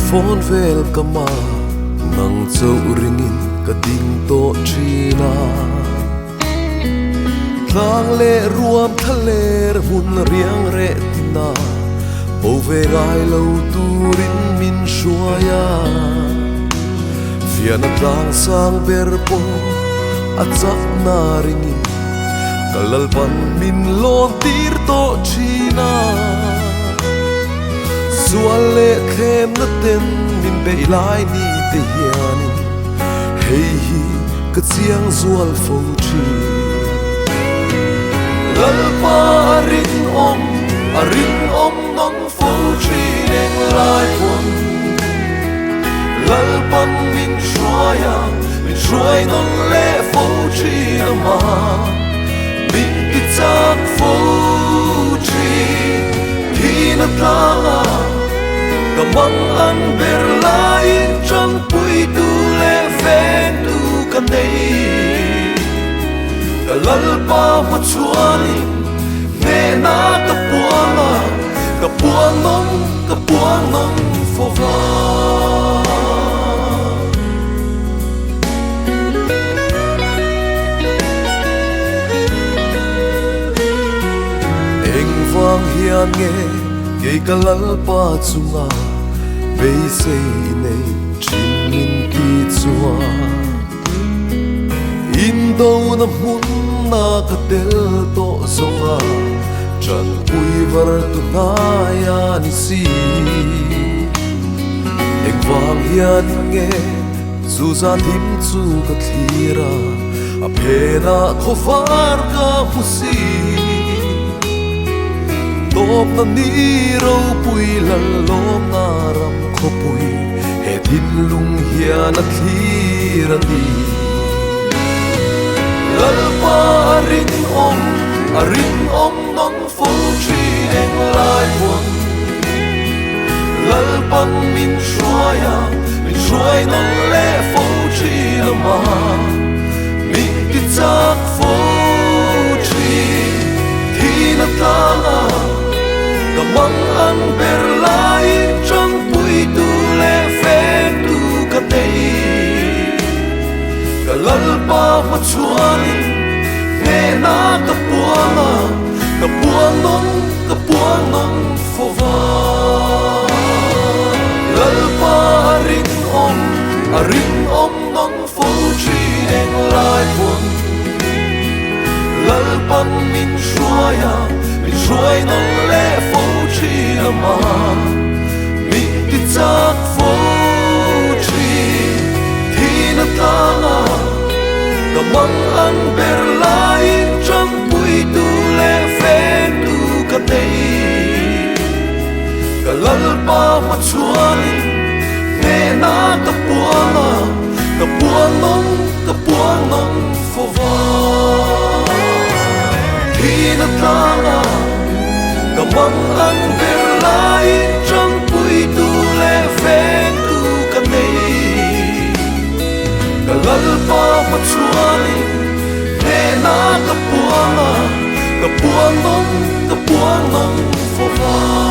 phone vel kama nang chau ringin ka ding to china tlang le ruam thaler hun riang re tina bo ve gai lo turin min shuaya fian tlang sang ber po atzak na ringin kalal pan min lon tir to china suale khem na ten min be lai ni te hianin hei hi ka chiang zual fo chi lal pa rin om nong fo chi neng lai pon lal pan min shuai non le fo chi na ma min ti chak fo chi hi na tla Kamang an ber lai trong pui tu le ven tu kan nei kalal pa ma chuani ne na ka puang nong fo va eng vang hian nge ke kalal pa chunga bây say này chính mình đi chua in đâu nằm muốn na cả tel to zonga chân cùi var tu na ya ni si ek vang hian nghe zu za thim chu ka thira a phena kho far ka musi top na ni ro pui lal lom na ram kho pui he din lung hian a thira ni lal pa ring om nong fo chi eng lai buông lal pan min shuai non le fo chi na ma min ti chak fo chi thi na ta Kamang an ber lai trong pui tu le fen tu ka nei kalal pa ma chuani ne na ka puang nong fo va lal pa ring om nong fo chi eng lai buông lal pan min shuai non le fo chi na ma min ti chak fo chi thi na ta kamang an ber lai trong pui tu le fen tu ka nei kalal pa ma chuani ne na ka puang nong fo va thi na ta Kamang an ber lai trong pui tu le ven tu kan nei kalal pa ma chuani ne na ka puang nong fo va